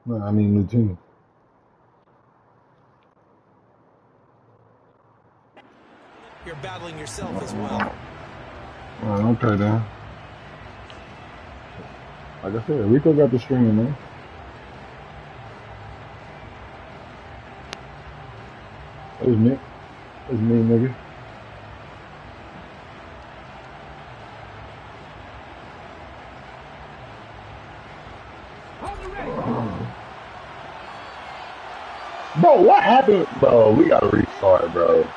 No, I mean new team. You're battling yourself as well. Okay then. Like I said, Rico got the string, man. That was Nick. That's me, nigga. Bro, what happened? Bro, we gotta restart, bro.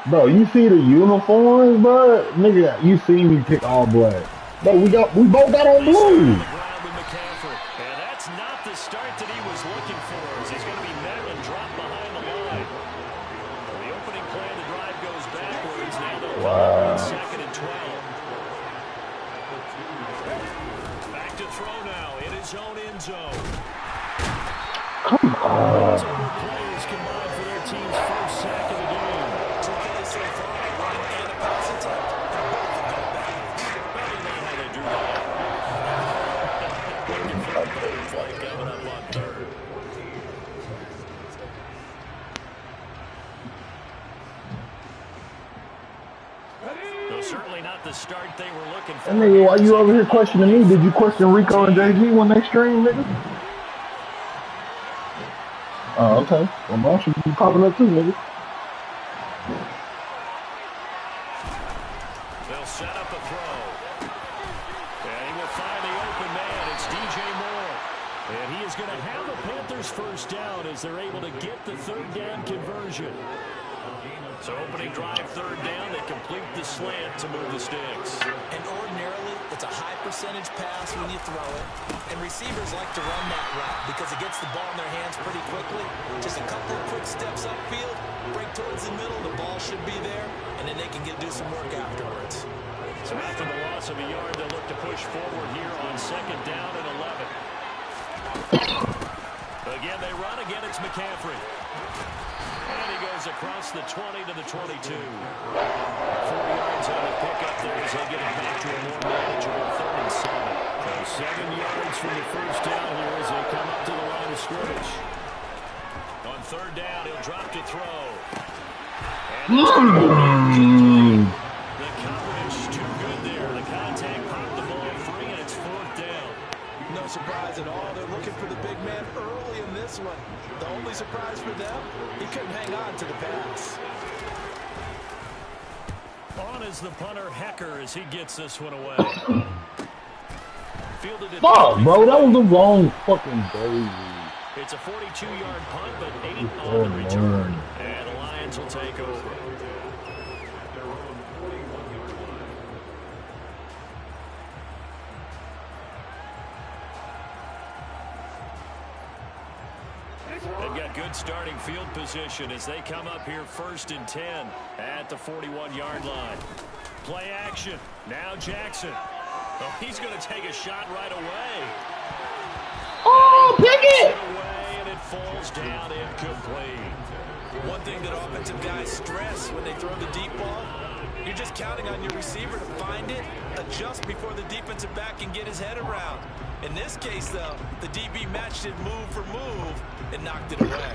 Bro, you see the uniforms, bro? Nigga, you see me pick all black. Bro, we both got on blue. And that's not the start that he was looking for, as he's going to be met and dropped behind the line. The opening play of the drive goes backwards. Now they'll come on second and 12. Back to throw now in his own end zone. Come on. Players combined for their team's first sack of the game. 2 plays so far, a run and a pass attempt. Probably not how they do that. Looking for a big play coming up on third. No, certainly not the start they were looking for. And nigga, why you over here questioning me? Did you question Rico and JG when they stream, nigga? Oh, okay. Well, mine should be popping up too, nigga. They'll set up a throw. And he will find the open man. It's DJ Moore. And he is going to have the Panthers first down as they're able to get the third down conversion. So opening drive, third down, they complete the slant to move the sticks. And ordinarily, it's a high percentage pass when you throw it. And receivers like to run that route because it gets the ball in their hands pretty quickly. Just a couple of quick steps upfield, break towards the middle, the ball should be there, and then they can do some work afterwards. So after the loss of a yard, they'll look to push forward here on second down and 11. Again, they run. Again, it's McCaffrey. And he goes across the 20 to the 22. 4 yards on the pickup there as they get it back to a more manageable 3rd and 7. So 7 yards from the first down here as they come up to the line of scrimmage. On third down, he'll drop to throw. And the coverage too good there. The contact popped the ball free, and it's 4th down. No surprise at all. They're looking for the big man early in this one. The only surprise for them, he couldn't hang on to the pass. On is the punter, Hecker, as he gets this one away. Fuck, bro, that was the wrong fucking baby. It's a 42-yard punt, but 8 on the return. And the Lions will take over. They've got good starting field position as they come up here 1st and 10 at the 41-yard line. Play action. Now Jackson. Oh, he's going to take a shot right away. Oh, pick it! Away, and it falls down incomplete. One thing that offensive guys stress when they throw the deep ball, you're just counting on your receiver to find it, adjust before the defensive back can get his head around. In this case, though, the DB matched it move for move and knocked it away.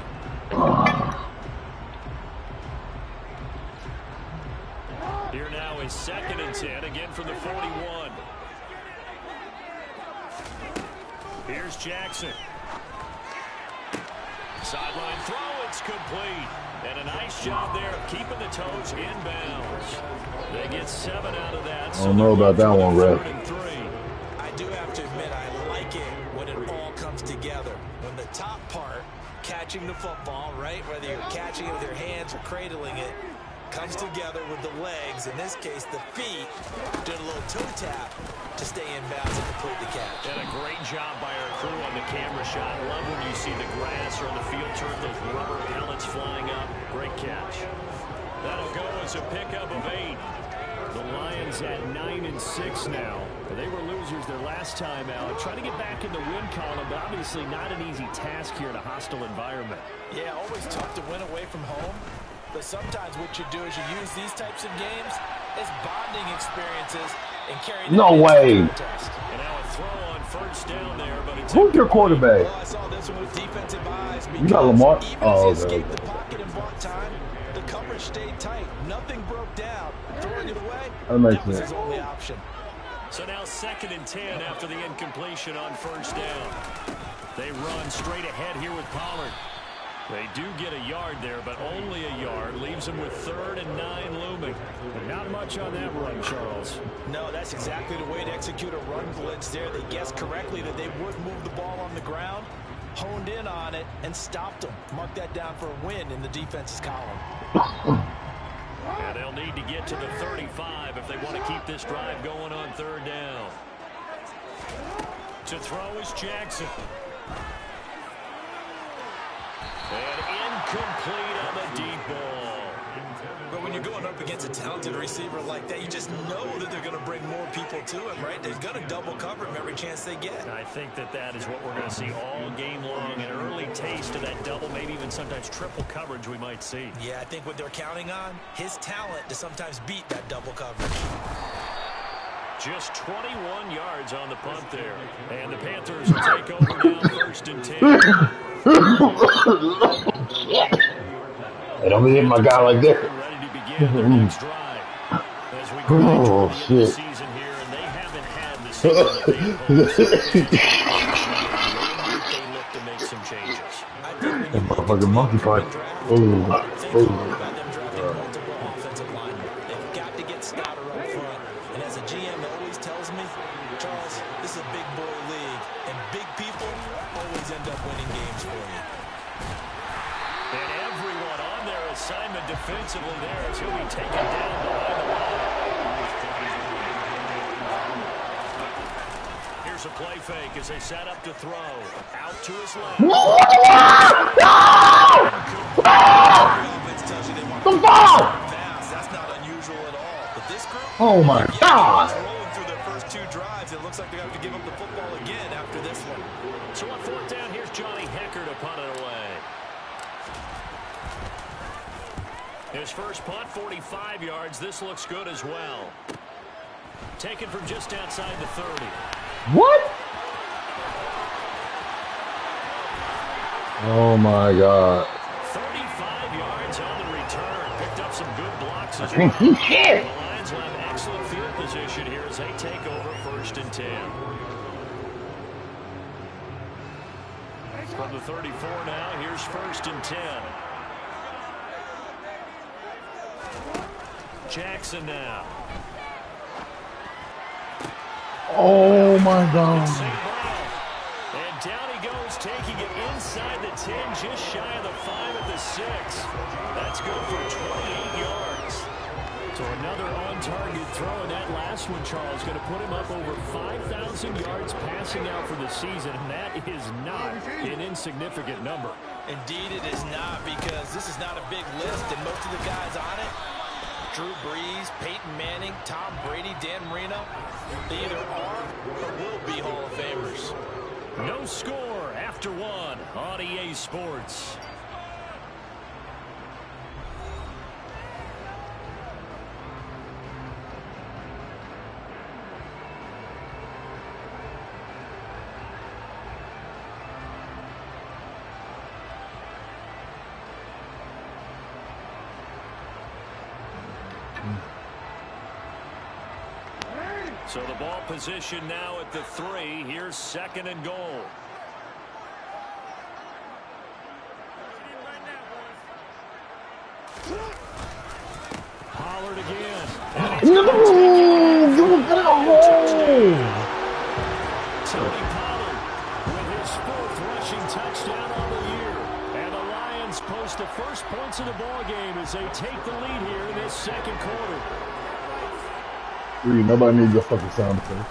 Here now is 2nd and 10, again from the 41. Here's Jackson. Sideline throw, it's complete. And a nice job there of keeping the toes inbounds. They get 7 out of that. I don't know about that one, Red. I do have to admit, I like it when it all comes together. When the top part, catching the football, right, whether you're catching it with your hands or cradling it, comes together with the legs, in this case the feet, doing a little toe tap to stay in bounds and complete the catch. And a great job by our crew on the camera shot. Love when you see the grass or the field turf, those rubber pellets flying up. Great catch. That'll go as a pickup of 8. The Lions at 9 and 6 now. They were losers their last time out. Trying to get back in the win column, but obviously not an easy task here in a hostile environment. Yeah, always tough to win away from home. But sometimes what you do is you use these types of games as bonding experiences and carry them No way. And now a throw on first down there, but it's Who's your quarterback? Well, I saw this one with defensive eyes. You got Lamar? Even Oh, as he okay. escaped the pocket and bought time, the coverage stayed tight. Nothing broke down. Throwing it away, That was makes his only option. So now 2nd and 10 after the incompletion on 1st down. They run straight ahead here with Pollard. They do get a yard there, but only a yard. Leaves them with 3rd and 9 looming. Not much on that run, Charles. No, that's exactly the way to execute a run blitz there. They guessed correctly that they would move the ball on the ground, honed in on it, and stopped them. Mark that down for a win in the defense's column. And they'll need to get to the 35 if they want to keep this drive going on 3rd down. To throw is Jackson. And incomplete on the deep ball. But when you're going up against a talented receiver like that, you just know that they're going to bring more people to him, right? They're going to double cover him every chance they get. I think that is what we're going to see all game long. An early taste of that double, maybe even sometimes triple coverage we might see. Yeah, I think what they're counting on, his talent to sometimes beat that double coverage. Just 21 yards on the punt there. And the Panthers will take over now 1st and 10. Hey, don't be hitting my guy like that. Ready to begin their next drive. As we Oh, shit. the season here, and they haven't had the season that they hoped. They look to make some changes. That motherfucking monkey fight. They've got to get Scouter up front. And as a GM always tells me, Charles, this is a big boy league, and big people always end up winning games for you. And everyone on their assignment defensively there as he'll be taken down behind the line. Here's a play fake as they set up to throw. Out to his left. That's not unusual at all. But this group, Oh my God! rolling through their first 2 drives. It looks like they have to give up the football again after this one. So on 4th down, here's Johnny Hecker to punt it away. His first punt, 45 yards. This looks good as well. Taken from just outside the 30. What? Oh my God. 35 yards on the return. Picked up some good blocks as I can't see shit. The Lions will have excellent field position here as they take over 1st and 10. From the 34 now, here's 1st and 10. Jackson now. Oh my God. And down he goes, taking it inside the 10, just shy of the 5 at the 6. That's good for 28 yards. So another on-target throw, and that last one, Charles, going to put him up over 5,000 yards passing out for the season, and that is not an insignificant number. Indeed it is not, because this is not a big list, and most of the guys on it, Drew Brees, Peyton Manning, Tom Brady, Dan Marino, they either are or will be Hall of Famers. No score after 1 on EA Sports. So the ball position now at the 3. Here's 2nd and goal. Pollard again. No! You got a hole! Tony Pollard with his 4th rushing touchdown on the year. And the Lions post the first points of the ball game as they take the lead here in this 2nd quarter. Nobody needs a fucking sound effect.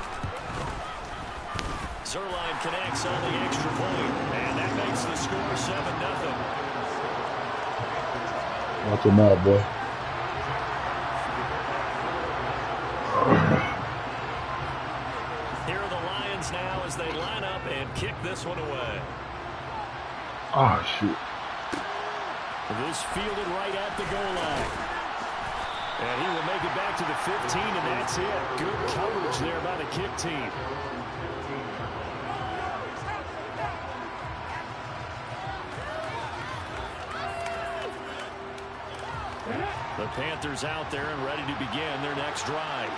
Zerline connects on the extra point, and that makes the score 7-0. Watch him out, boy. Here are the Lions now as they line up and kick this one away. Oh, shit. This fielded right at the goal line. And he will make it back to the 15, and that's it. Good coverage there by the kick team. Panthers out there and ready to begin their next drive.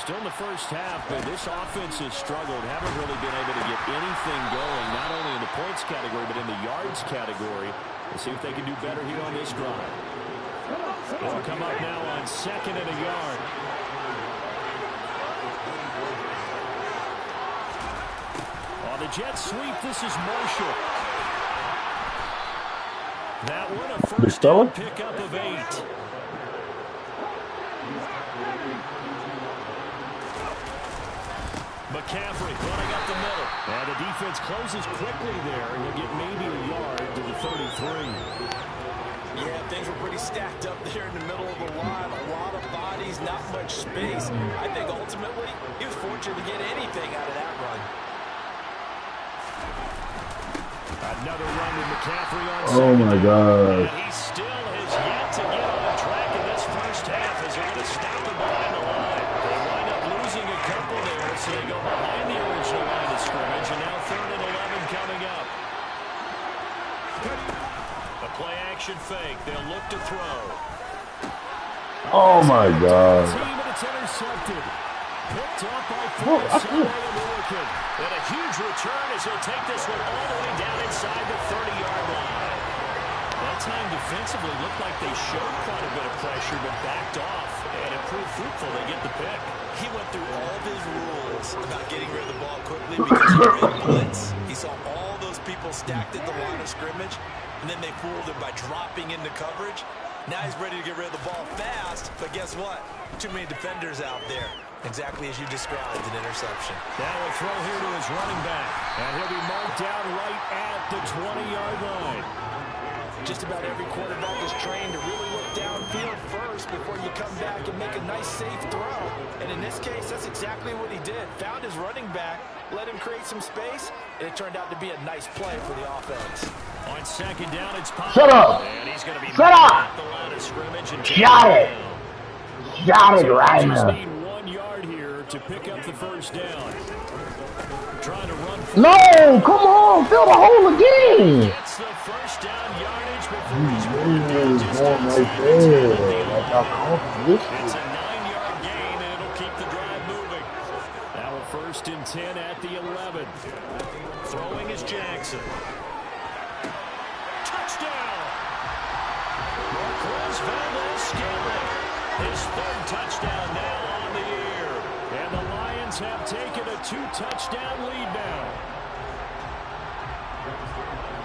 Still in the first half, but this offense has struggled. Haven't really been able to get anything going, not only in the points category, but in the yards category. Let's see if they can do better here on this drive. They'll come up now on 2nd and a yard. On the jet sweep, this is Marshall. That one a first down pickup of 8. McCaffrey running up the middle. And the defense closes quickly there. He'll get maybe a yard to the 33. Yeah, things were pretty stacked up there in the middle of the line. A lot of bodies, not much space. I think ultimately he was fortunate to get anything out of that run. Another run with McCaffrey on Oh my God. And he still has yet to get on track in this first half as they're going to stop him behind the line. They wind up losing a couple there, so they go behind the original line of scrimmage, and now 3rd and 11 coming up. A play action fake. They'll look to throw. Oh my God. Team, and it's intercepted. Picked up by American. And a huge return as he'll take this one all the way down inside the 30-yard line. That time defensively looked like they showed quite a bit of pressure, but backed off and it proved fruitful. They get the pick. He went through all of his rules about getting rid of the ball quickly because he ran blitz. He saw all those people stacked at the line of scrimmage, and then they fooled him by dropping into coverage. Now he's ready to get rid of the ball fast, but guess what? Too many defenders out there. Exactly as you described, an interception. Now a throw here to his running back, and he'll be marked down right at the 20-yard line. Just about every quarterback is trained to really look downfield first before you come back and make a nice, safe throw. And in this case, that's exactly what he did. Found his running back, let him create some space, and it turned out to be a nice play for the offense. On 2nd down, it's Pop. Shut up! And he's going to be Shut up! at the line of scrimmage and Shut it! Shut it right just now. need 1 yard here to pick up the first down. Trying to run. No! Come on! Fill the hole again! Gets the first down yardage before He's he's going right there. Like how comfortable this It's is. a 9-yard gain, and it'll keep the drive moving. Now a 1st and 10 at the 11. Throwing is Jackson. Touchdown! Marquez Valdez-Scantling. His 3rd touchdown now on the year. And the Lions have taken a 2-touchdown lead now.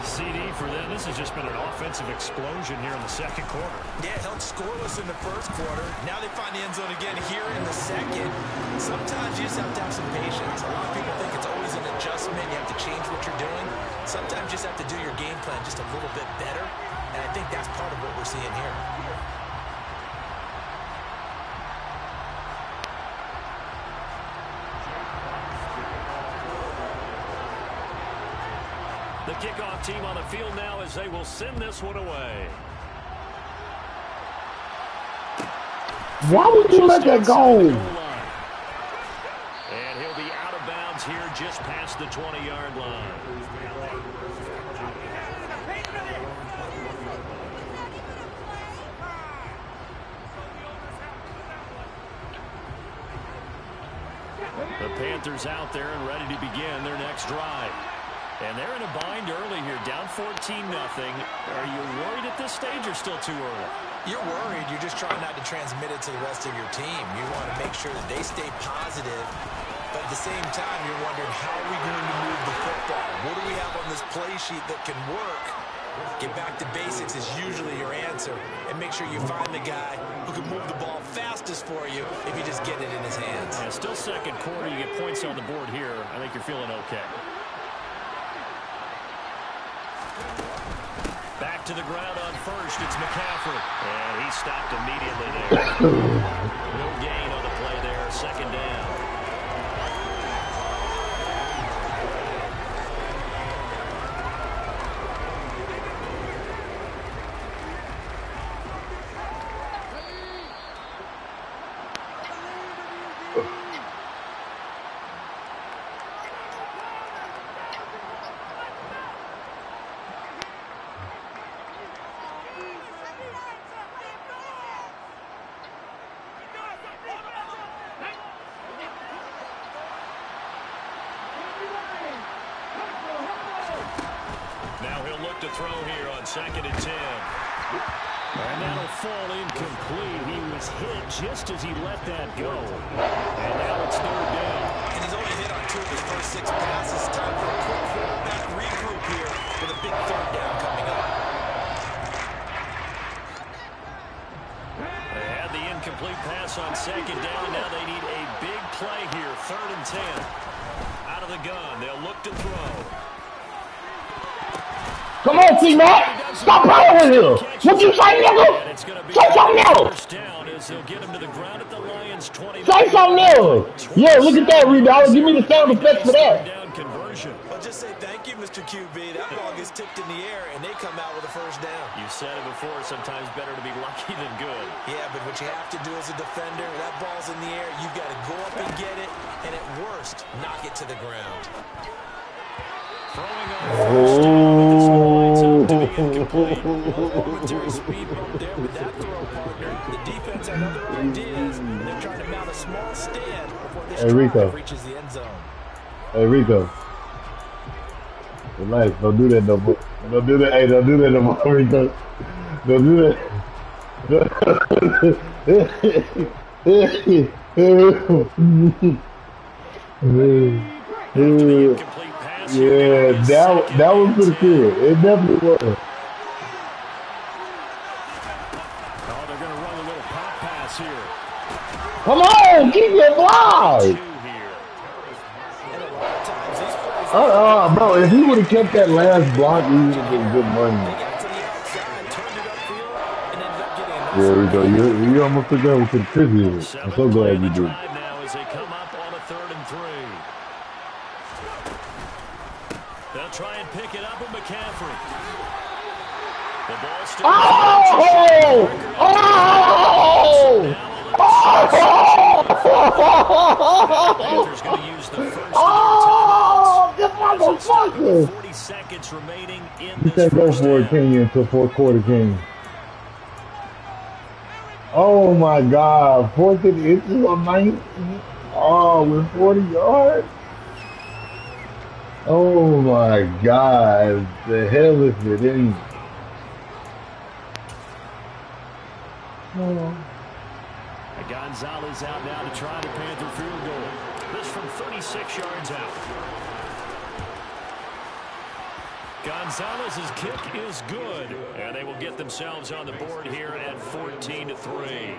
CD for them. This has just been an offensive explosion here in the 2nd quarter. Yeah, held scoreless in the 1st quarter. Now they find the end zone again here in the 2nd. Sometimes you just have to have some patience. A lot of people think it's always an adjustment. You have to change what you're doing. Sometimes you just have to do your game plan just a little bit better. And I think that's part of what we're seeing here. The kickoff team on the field now as they will send this one away. Why would you let that go? And he'll be out of bounds here just past the 20-yard line. The Panthers out there and ready to begin their next drive. And they're in a bind early here, down 14-0. Are you worried at this stage or still too early? You're worried. You're just trying not to transmit it to the rest of your team. You want to make sure that they stay positive, but at the same time, you're wondering, how are we going to move the football? What do we have on this play sheet that can work? Get back to basics is usually your answer, and make sure you find the guy who can move the ball fastest for you if you just get it in his hands. Yeah, still 2nd quarter. You get points on the board here. I think you're feeling okay. Back to the ground on 1st. It's McCaffrey. And he stopped immediately there. No gain on the play there. 2nd down. look to throw here on 2nd and 10. And that'll fall incomplete. He was hit just as he let that go. And now it's 3rd down. And he's only hit on 2 of his first 6 passes. Time for a quick quarterback regroup here with a big 3rd down coming up. They had the incomplete pass on 2nd down. Now they need a big play here. 3rd and 10. Out of the gun. They'll look to throw. Come on, T-Mac! Stop playing with him! What you say, nigga? Say something else! Say something else! Yeah, look at that, Redollar. Give me the sound effects for that. Well, just say thank you, Mr. QB. That ball gets tipped in the air, and they come out with a 1st down. You said it before, sometimes better to be lucky than good. Yeah, but what you have to do as a defender, that ball's in the air, you've got to go up and get it, and at worst, knock it to the ground. Throwing on 1st down, this lights up to be incomplete. Momentary speed bump there with that throw, partner. The defense had other ideas, and they're trying to mount a small stand before this drive reaches the end zone. Hey, Rico. Relax. Don't do that no more. Don't do that. Hey, don't do that no more, Rico. Don't do that. Yeah, that was pretty cool. It definitely was. Oh, they're going to run a little pop pass here. Come on, keep your block. Bro, if he would have kept that last block, he would have been good money. There we go. You almost took that with the trivia. I'm so glad you did. Now as they come up on a 3rd and 3. They'll try and pick it up with McCaffrey. The ball still Panthers going to use the first of their timeouts. 40 seconds remaining in you this can't go first for it, can you, until 4th quarter game. Oh my God, 4th and inches on 19. Oh, with 40 yards. Oh my God, the hell is it in? Gonzalez out now to try the Panther field goal. This from 36 yards out. Gonzalez's kick is good, and they will get themselves on the board here at 14-3.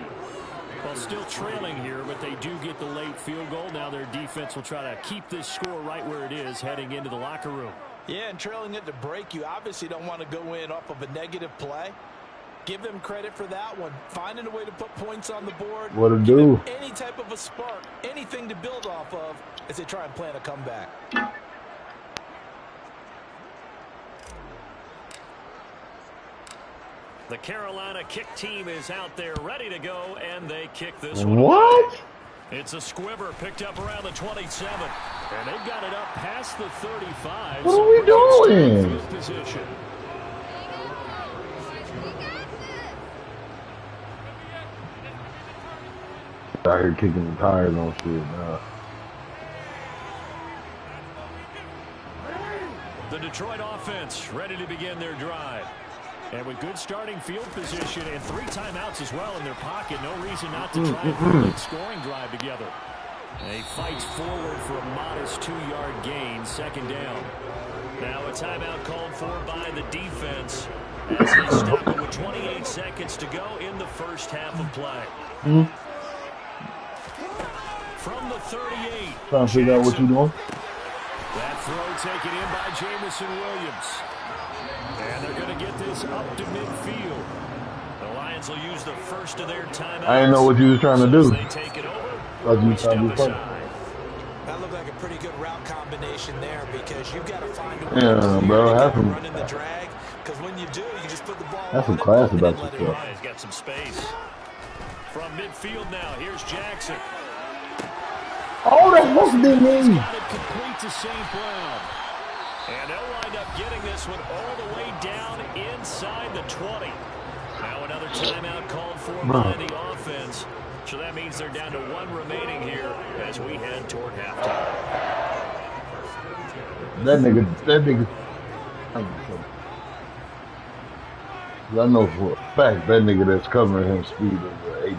Well, still trailing here, but they do get the late field goal. Now their defense will try to keep this score right where it is heading into the locker room. Yeah, and trailing it to break, you obviously don't want to go in off of a negative play. Give them credit for that one. Finding a way to put points on the board. What to do? Any type of a spark, anything to build off of as they try and plan a comeback. The Carolina kick team is out there ready to go, and they kick this one. What? It's a squibber picked up around the 27. And they've got it up past the 35. What are we doing? Position. Out here kicking the tires on shit now. The Detroit offense ready to begin their drive. And with good starting field position and 3 timeouts as well in their pocket, no reason not to try and put a good scoring drive together. And he fights forward for a modest 2-yard gain, 2nd down. Now a timeout called for by the defense as they stop it with 28 seconds to go in the first half of play. From the 38. Trying to figure out what you're doing. That throw taken in by Jamison Williams. And they're going to get this up to midfield. The Lions will use the first of their timeouts. I didn't know what you was trying to do. They take it over. Thought you was trying to do something. That looked like a pretty good route combination there because you've got to find a way Yeah, bro. That's some, running the drag. Because when you do, you just put the ball. That's some class about yourself. He's got some space. From midfield now, here's Jackson. Oh, that's supposed to be me. Got it complete to St. Brown. And they'll wind up getting this one all the way down inside the 20. Now another timeout called for by the offense. So that means they're down to 1 remaining here as we head toward halftime. That nigga. I know for a fact that nigga that's covering him speed over 80.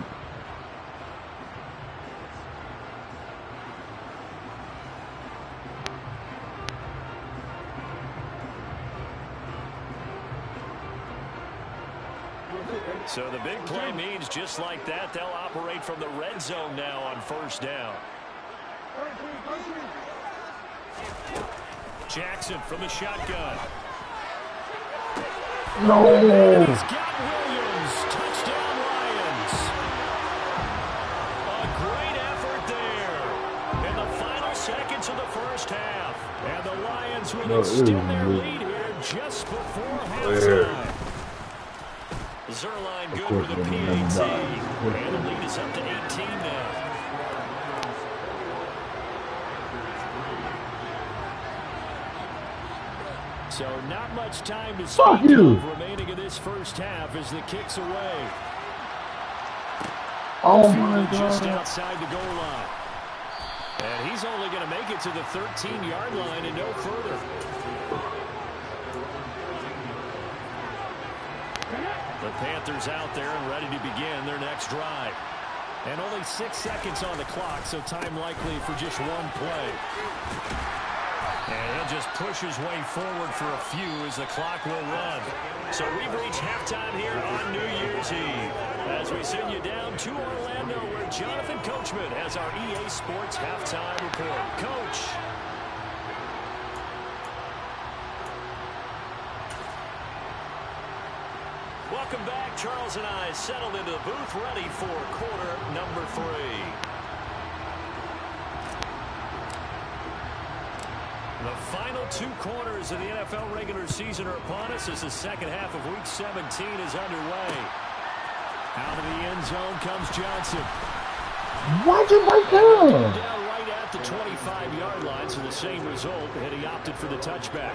So the big play means just like that, they'll operate from the red zone now on first down. Jackson from the shotgun. No! And he's got Williams. Touchdown, Lions. A great effort there in the final seconds of the first half. And the Lions will extend their lead here just before halftime. Zerline good with a PAT. And the lead is up to 18 now. So not much time to speak of remaining in this first half as the kick's away. Oh my God. Just outside the goal line. And he's only going to make it to the 13-yard line and no further. The Panthers out there and ready to begin their next drive. And only 6 seconds on the clock, so time likely for just one play. And he'll just push his way forward for a few as the clock will run. So we've reached halftime here on New Year's Eve. As we send you down to Orlando, where Jonathan Coachman has our EA Sports halftime report. Coach. Welcome back. Charles and I settled into the booth ready for quarter number 3. The final 2 quarters of the NFL regular season are upon us as the second half of Week 17 is underway. Out of the end zone comes Johnson. Watch it right there. Down right at the 25-yard line, so the same result, and he opted for the touchback.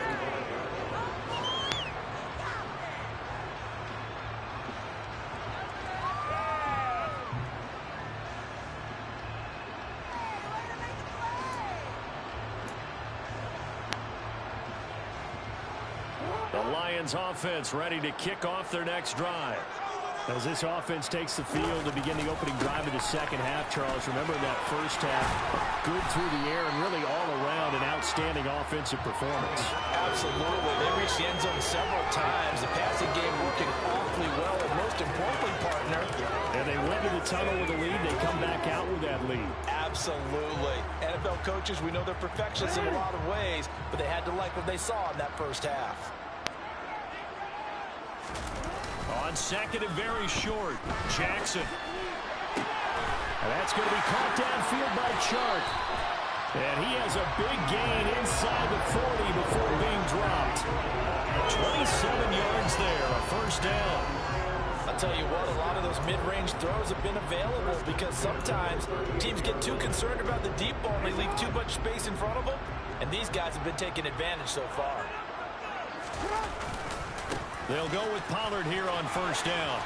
Offense ready to kick off their next drive. As this offense takes the field to begin the opening drive of the second half, Charles, remember that first half, good through the air and really all around an outstanding offensive performance. Absolutely. They reached the end zone several times. The passing game working awfully well, and most importantly, partner. And they went to the tunnel with a lead. They come back out with that lead. Absolutely. NFL coaches, we know they're perfectionists in a lot of ways, but they had to like what they saw in that first half. On second and very short, Jackson. And that's going to be caught downfield by Chark. And he has a big gain inside the 40 before being dropped. 27 yards there, a first down. I'll tell you what, a lot of those mid-range throws have been available because sometimes teams get too concerned about the deep ball and they leave too much space in front of them. And these guys have been taking advantage so far. They'll go with Pollard here on first down.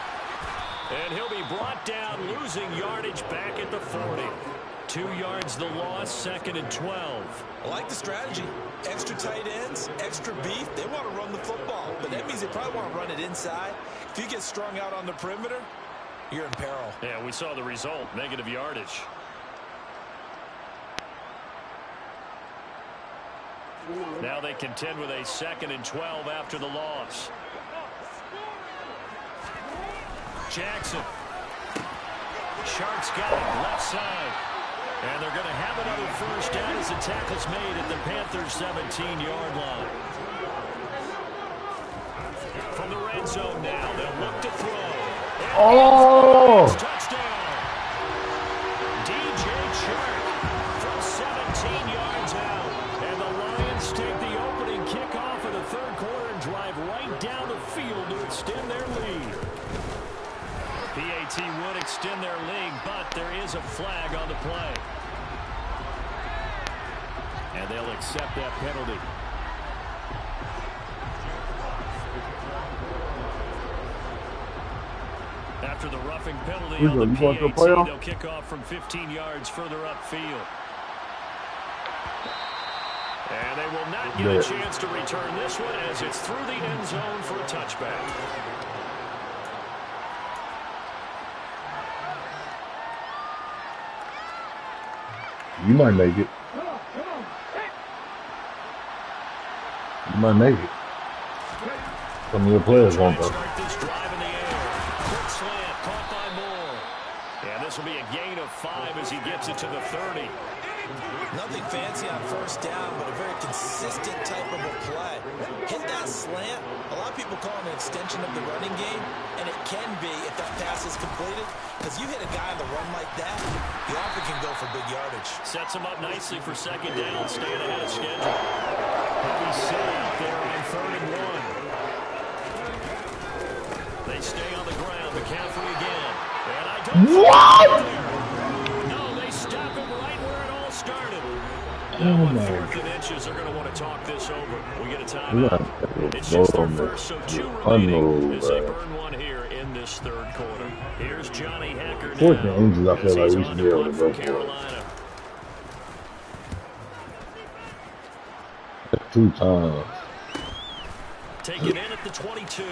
And he'll be brought down, losing yardage back at the 40. 2 yards the loss, second and 12. I like the strategy. Extra tight ends, extra beef. They want to run the football, but that means they probably want to run it inside. If you get strung out on the perimeter, you're in peril. Yeah, we saw the result, negative yardage. Now they contend with a second and 12 after the loss. Jackson. Shark's got it, left side. And they're going to have another first down as the tackle's made at the Panthers' 17-yard line. From the red zone now, they'll look to throw. Oh! Touchdown. DJ Chark from 17 yards out. And the Lions take the opening kickoff of the third quarter and drive right down the field to extend their lead. PAT would extend their lead, but there is a flag on the play. And they'll accept that penalty. After the roughing penalty on the PAT, they'll kick off from 15 yards further upfield. And they will not get a chance to return this one as it's through the end zone for a touchback. You might make it. You might make it. Some of your players won't though. Start this drive in the air. Quick slant, caught by Moore. And this will be a gain of 5 as he gets it to the 30. Nothing fancy on first down, but a very consistent type of a play. Hit that slant. A lot of people call it an extension of the running game, and it can be if that pass is completed. Because you hit a guy on the run like that, you often can go for big yardage. Sets him up nicely for second down, staying ahead of schedule. Heavy set out there on 3rd and 1. They stay on the ground. McCaffrey again. And I don't What? No, they stop him right where it all started. Oh Now on my 4th and inches, they're going to want to talk this over. We get a timeout. It's God. just their first, so 2 remaining as they burn one here in this 3rd quarter. Here's Johnny Hacker now. 4th and inches, I feel like we should be able to go for it. Carolina. 2 times. Taken in at the 22.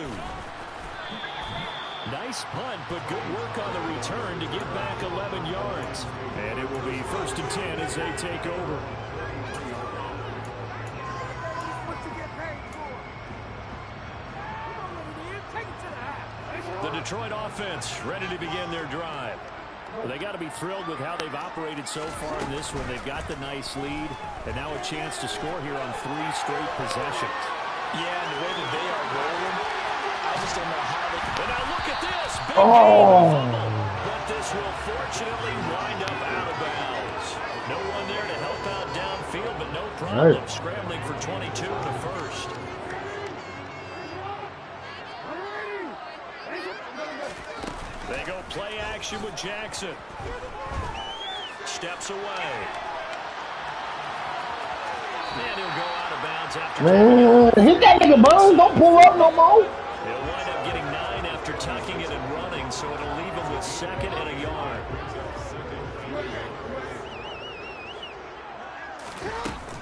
Nice punt, but good work on the return to get back 11 yards. And it will be 1st and 10 as they take over. The Detroit offense ready to begin their drive. Well, they got to be thrilled with how they've operated so far in this one. They've got the nice lead, and now a chance to score here on 3 straight possessions. Yeah, and the way that they are rolling, I just don't know how they... And now look at this. Big Oh. but this will fortunately wind up out of bounds. No one there to help out downfield, but no problem scrambling for 22 in the first. They go play action with Jackson. Steps away. And he'll go out of bounds after. Man, hit that nigga, bro. Don't pull up no more. He'll wind up getting 9 after tucking it and running, so it'll leave him with 2nd and a yard.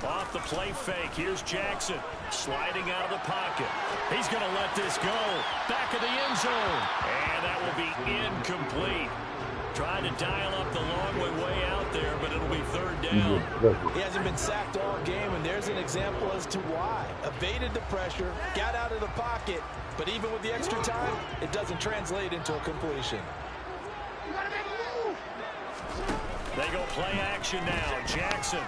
Off the play fake, here's Jackson sliding out of the pocket. He's going to let this go. Back of the end zone. And that will be incomplete. Trying to dial up the long way out there, but it'll be 3rd down. He hasn't been sacked all game, and there's an example as to why. Evaded the pressure, got out of the pocket, but even with the extra time, it doesn't translate into a completion. They go play action now. Jackson.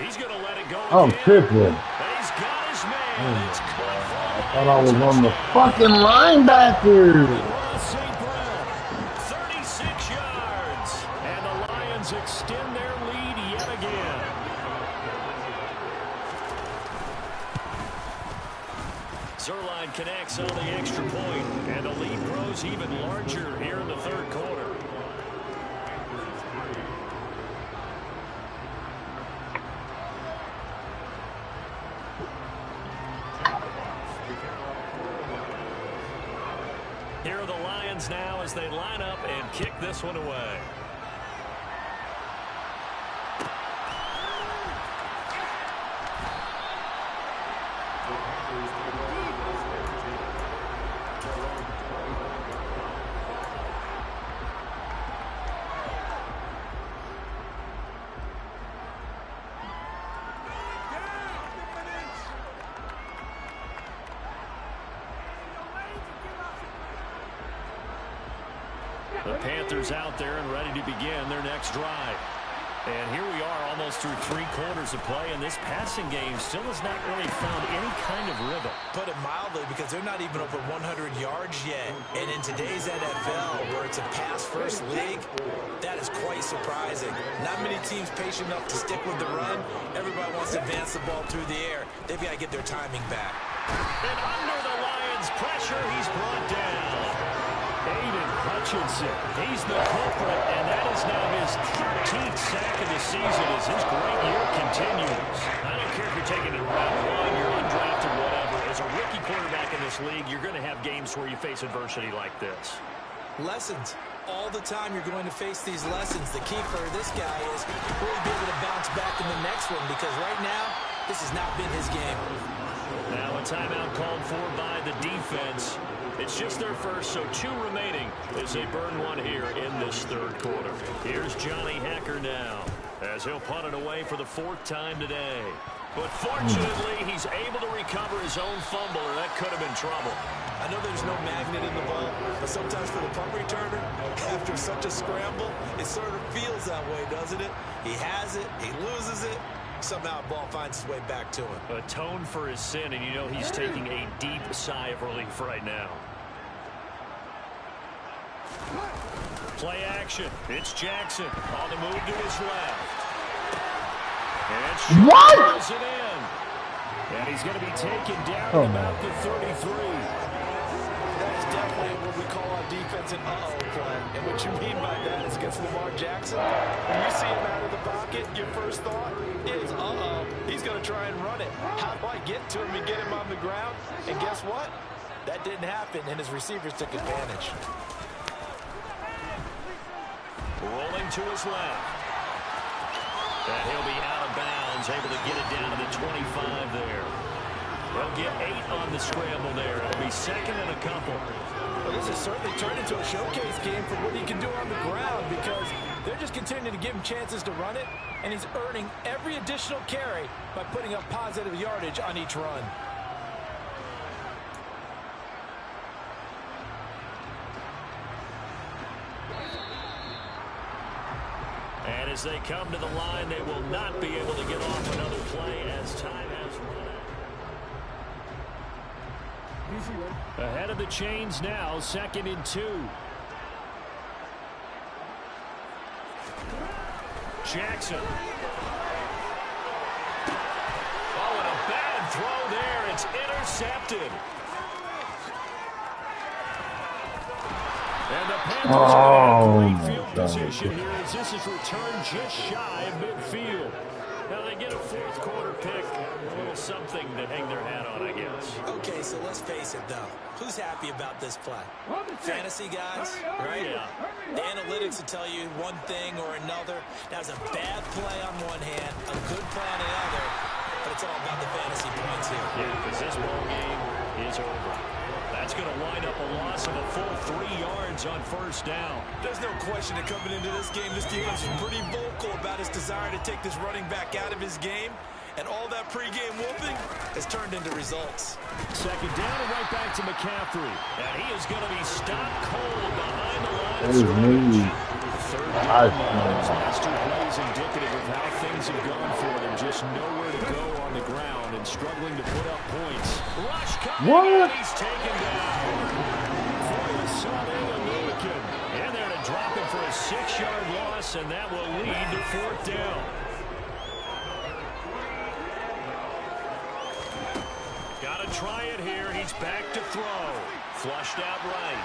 He's going to let it go. I'm tripping. He's got his man. It's caught. I thought I was on the fucking linebacker. St. Brown, 36 yards. And the Lions extend their lead yet again. Zerline connects on the extra point, and the lead grows even larger here in the 3rd quarter. Here are the Lions now as they line up and kick this one away. The Panthers out there and ready to begin their next drive. And here we are almost through 3 quarters of play, and this passing game still has not really found any kind of rhythm. Put it mildly, because they're not even over 100 yards yet. And in today's NFL, where it's a pass-first league, that is quite surprising. Not many teams patient enough to stick with the run. Everybody wants to advance the ball through the air. They've got to get their timing back. And under the Lions' pressure, he's brought down. Aiden Hutchinson, he's the culprit, and that is now his 13th sack of the season as his great year continues. I don't care if you're taking it round 1, you're undrafted, whatever. As a rookie quarterback in this league, you're going to have games where you face adversity like this. Lessons. All the time you're going to face these lessons. The key for this guy is really be able to bounce back in the next one, because right now, this has not been his game. Now a timeout called for by the defense. It's just their first, so 2 remaining as they burn one here in this 3rd quarter. Here's Johnny Hacker now. As he'll punt it away for the 4th time today. But fortunately, he's able to recover his own fumble, or that could have been trouble. I know there's no magnet in the ball, but sometimes for the punt returner, after such a scramble, it sort of feels that way, doesn't it? He has it, he loses it, somehow the ball finds its way back to him. Atone for his sin, and you know he's taking a deep sigh of relief right now. Play action. It's Jackson on the move to his left. And what? It in. And he's going to be taken down at about the 33. That's definitely what we call on defense an uh-oh play. And what you mean by that is against Lamar Jackson. When you see him out of the pocket, your first thought is, uh-oh, he's going to try and run it. How do I get to him and get him on the ground? And guess what? That didn't happen, and his receivers took advantage. Rolling to his left. And he'll be out of bounds, able to get it down to the 25 there. They'll get 8 on the scramble there. It'll be 2nd and a couple. Well, this has certainly turned into a showcase game for what he can do on the ground because they're just continuing to give him chances to run it, and he's earning every additional carry by putting up positive yardage on each run. And as they come to the line, they will not be able to get off another play as time has run. Ahead of the chains now, 2nd and 2. Jackson. Oh, and a bad throw there. It's intercepted. And the Panthers are in a great field position here as this is returned just shy of midfield. Now they get a 4th quarter pick, a little something to hang their hat on, I guess. Okay, so let's face it, though. Who's happy about this play? Fantasy guys, right? Yeah. The analytics will tell you one thing or another. That was a bad play on one hand, a good play on the other, but it's all about the fantasy points here. Yeah, because this ball game is over. That's going to wind up a loss of a full 3 yards on 1st down. There's no question that coming into this game, this defense is pretty vocal about his desire to take this running back out of his game. And all that pregame whooping has turned into results. 2nd down and right back to McCaffrey. And he is going to be stopped cold behind the line of scrimmage. 3rd down. Those last 2 plays indicative of how things have gone for them. Just nowhere to go on the ground and struggling to put up points. Rush coming. What? He's taken down. For the Sonny American. And they're to drop him for a 6-yard loss, and that will lead to 4th down. Got to try it here. He's back to throw. Flushed out right.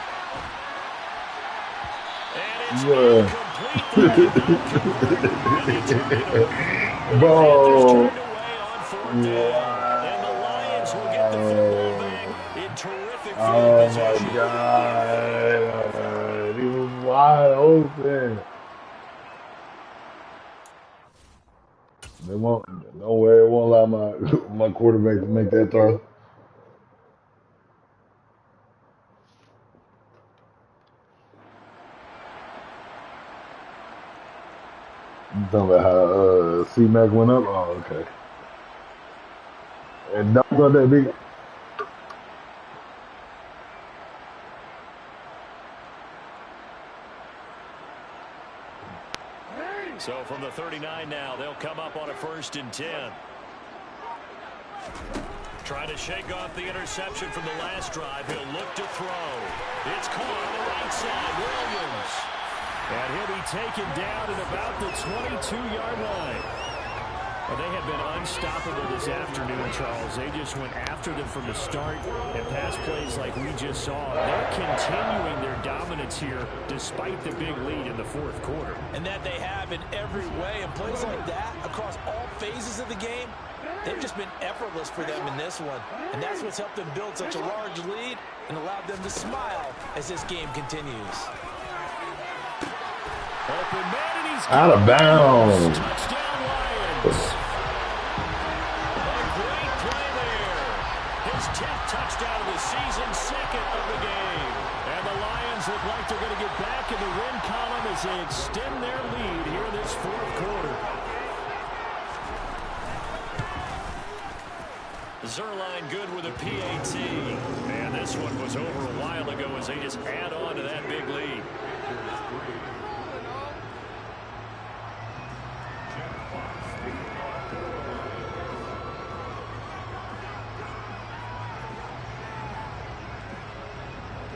And it's incomplete. Bro. And the Lions will get the football back in terrific field Oh position. my God. He was wide open. They won't, don't worry, it won't allow my quarterback to make that throw. You talking about how C-Mac went up? Oh, okay. And don't go that big. So from the 39 now, they'll come up on a 1st and 10. Trying to shake off the interception from the last drive. He'll look to throw. It's caught on the right side. Williams. And he'll be taken down at about the 22-yard line. Well, they have been unstoppable this afternoon, Charles. They just went after them from the start and pass plays like we just saw. They're continuing their dominance here despite the big lead in the 4th quarter. And that they have in every way. And plays like that across all phases of the game, they've just been effortless for them in this one. And that's what's helped them build such a large lead and allowed them to smile as this game continues. Open man, and he's Out of bounds. Touchdown, Lions. A great play there. His 10th touchdown of the season, 2nd of the game. And the Lions look like they're going to get back in the win column as they extend their lead here in this 4th quarter. Zerline good with a PAT. And this one was over a while ago as they just add on to that big lead.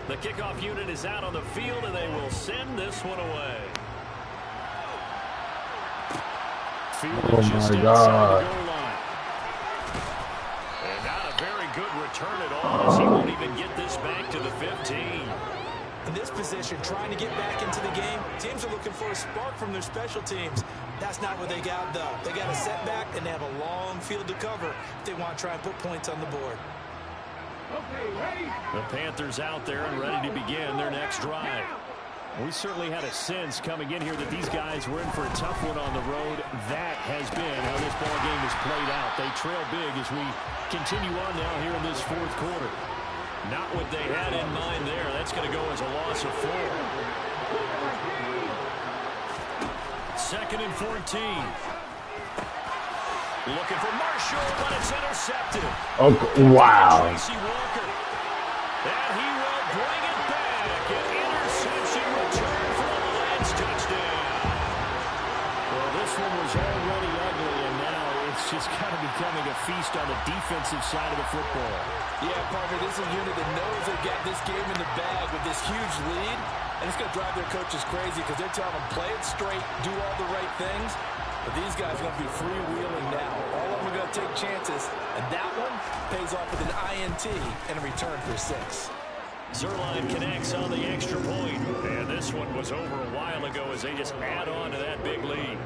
The kickoff unit is out on the field, and they will send this one away. Oh my God. And not a very good return at all, as he won't even get this back to the 15. In this position, trying to get back into the game, teams are looking for a spark from their special teams. That's not what they got, though. They got a setback, and they have a long field to cover if they want to try and put points on the board. The Panthers out there and ready to begin their next drive. We certainly had a sense coming in here that these guys were in for a tough one on the road. That has been how this ball game has played out. They trail big as we continue on now here in this fourth quarter. Not what they had in mind there. That's going to go as a loss of 4. 2nd and 14. Looking for Marshall, but it's intercepted. Okay, wow. Tracy Walker. And he will bring it back. An interception return for the Lions touchdown. Well, this one was already ugly, and now it's just kind of becoming a feast on the defensive side of the football. Yeah, partner, this is a unit that knows they've got this game in the bag with this huge lead, and it's going to drive their coaches crazy because they're telling them play it straight, do all the right things. But these guys are going to be freewheeling now. All of them are going to take chances, and that one pays off with an INT and a return for 6. Zerline connects on the extra point. And this one was over a while ago as they just add on to that big lead.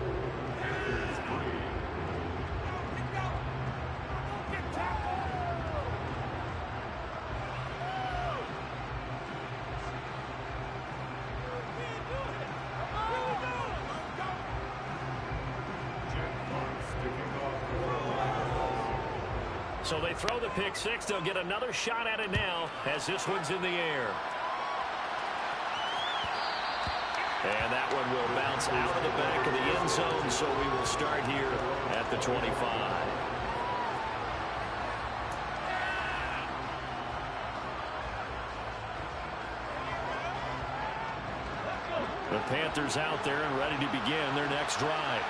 So they throw the pick 6. They'll get another shot at it now as this one's in the air. And that one will bounce out of the back of the end zone, so we will start here at the 25. The Panthers out there and ready to begin their next drive.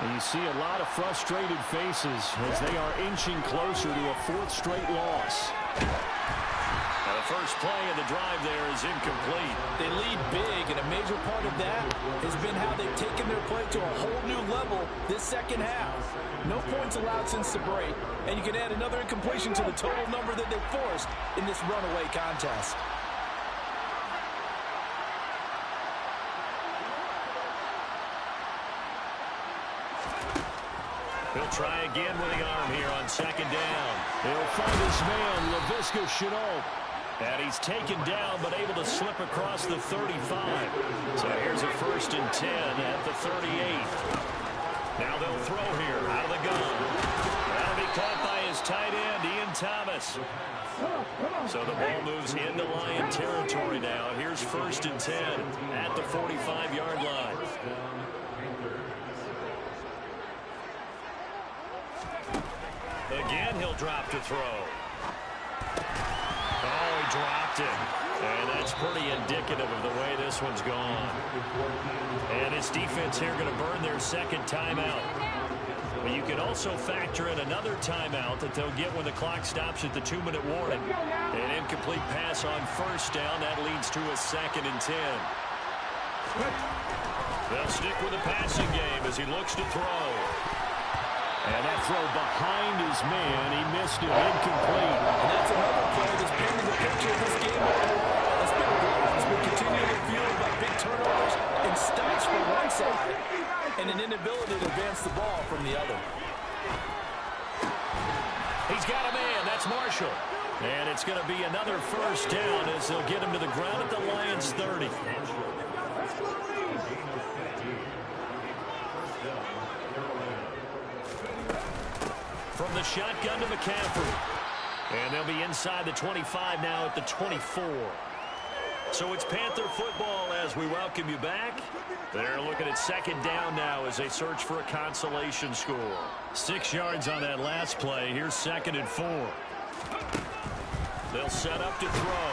And you see a lot of frustrated faces as they are inching closer to a 4th straight loss. Now the first play of the drive there is incomplete. They lead big, and a major part of that has been how they've taken their play to a whole new level this second half. No points allowed since the break, and you can add another incompletion to the total number that they forced in this runaway contest. He'll try again with the arm here on 2nd down. He'll find his man, Laviska Shenault. And he's taken down, but able to slip across the 35. So here's a 1st and 10 at the 38. Now they'll throw here out of the gun. That'll be caught by his tight end, Ian Thomas. So the ball moves into Lion territory now. Here's 1st and 10 at the 45-yard line. Again, he'll drop to throw. Oh, he dropped it. And that's pretty indicative of the way this one's gone. And his defense here going to burn their 2nd timeout. But you can also factor in another timeout that they'll get when the clock stops at the 2-minute warning. An incomplete pass on 1st down. That leads to a 2nd and 10. They'll stick with the passing game as he looks to throw. And that throw behind his man, he missed it, incomplete. And that's another play that's painting the picture of this game overall. It's been a blowout. It's been continually fueled by big turnovers and stops from one side and an inability to advance the ball from the other. He's got a man. That's Marshall. And it's going to be another 1st down as they'll get him to the ground at the Lions' 30. From the shotgun to McCaffrey. And they'll be inside the 25 now at the 24. So it's Panther football as we welcome you back. They're looking at second down now as they search for a consolation score. 6 yards on that last play. Here's 2nd and 4. They'll set up to throw.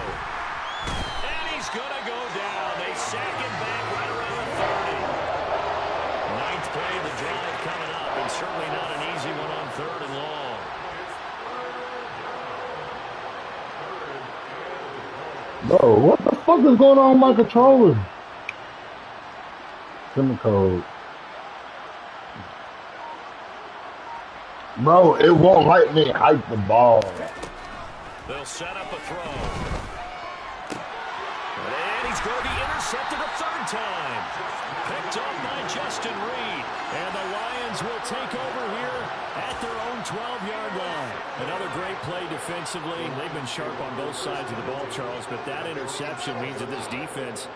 And he's going to go down. They sack him back right around the 30. 9th play of the drive coming up, and certainly not an easy one on 3rd and long. Bro, what the fuck is going on with my controller? Semicode. Bro, it won't let me hype the ball. They'll set up a throw. And he's going to be intercepted a 3rd time. Picked up by Justin Reed. And the Lions will take over here at their own 12-yard line. Another great play defensively. They've been sharp on both sides of the ball, Charles, but that interception means that this defense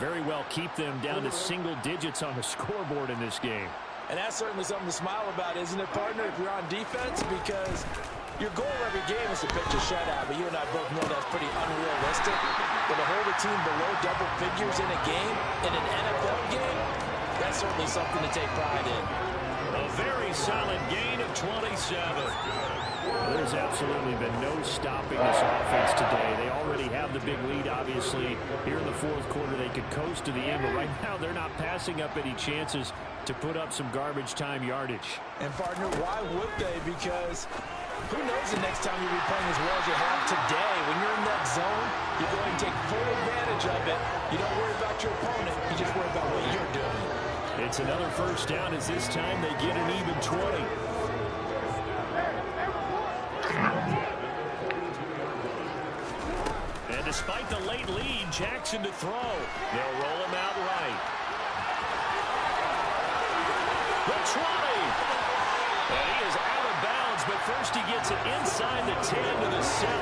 very well keep them down to single digits on the scoreboard in this game. And that's certainly something to smile about, isn't it, partner, if you're on defense? Because your goal every game is to pitch a shutout, but you and I both know that's pretty unrealistic. But to hold a team below double figures in a game, in an NFL game, that's certainly something to take pride in. A very solid gain of 27. There's absolutely been no stopping this offense today. They already have the big lead, obviously. Here in the 4th quarter, they could coast to the end, but right now they're not passing up any chances to put up some garbage time yardage. And, partner, why would they? Because who knows the next time you'll be playing as well as you have today. When you're in that zone, you go ahead and take full advantage of it. You don't worry about your opponent. You just worry about what you're doing. It's another 1st down as this time they get an even 20. And despite the late lead, Jackson to throw. They'll roll him out right. The 20. And he is out of bounds, but first he gets it inside the 10 to the 7.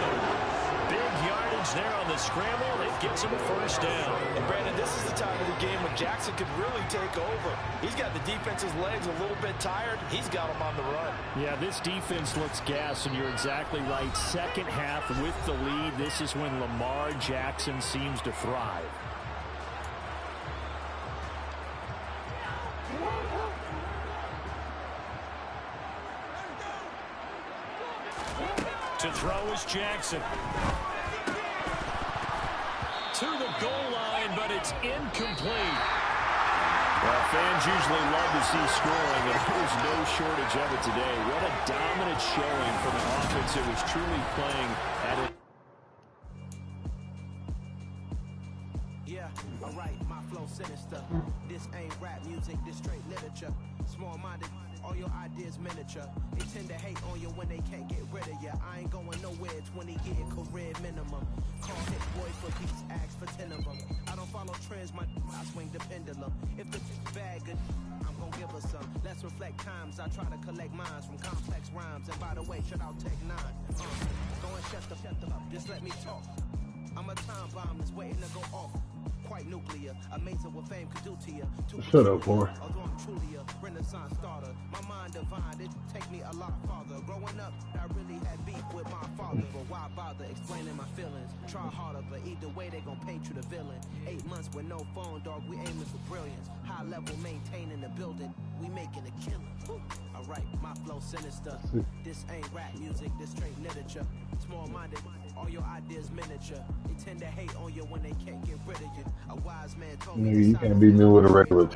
Big yardage there on the scramble. It gets him a 1st down. And, Brandon, this is the time of the game when Jackson could really take over. He's got the defense's legs a little bit tired. He's got them on the run. Yeah, this defense looks gassed, and you're exactly right. Second half with the lead, this is when Lamar Jackson seems to thrive. To throw is Jackson. To the goal line, but it's incomplete. Well, fans usually love to see scoring, and there's no shortage of it today. What a dominant showing from an offense that was truly playing at it. Yeah, all right, my flow sinister. This ain't rap music, this straight literature. Small-minded, all your ideas miniature. They tend to hate on you when they can't get rid of you. I ain't going nowhere, 20-year career minimum. Call hit boy for beats, ask for 10 of them. I don't follow trends, I swing the pendulum. If the bag good, I'm gonna give her some. Let's reflect times, I try to collect minds from complex rhymes. And by the way, shout out Tech 9. Go and shut the up, just let me talk. I'm a time bomb that's waiting to go off. Quite nuclear, amazing what fame could do to you. Shut up, boy. Although I'm truly a Renaissance starter, my mind divine, it take me a lot farther. Growing up, I really had beef with my father, but why bother explaining my feelings? Try harder, but either way they gon' paint you the villain. 8 months with no phone, dog, we aiming for brilliance. High level, maintaining the building, we making a killing. Alright, my flow sinister. This ain't rap music, this straight literature. Small-minded, all your ideas miniature. They tend to hate on you when they can't get rid of you. A wise man told me Nigga, you can't beat me with a regular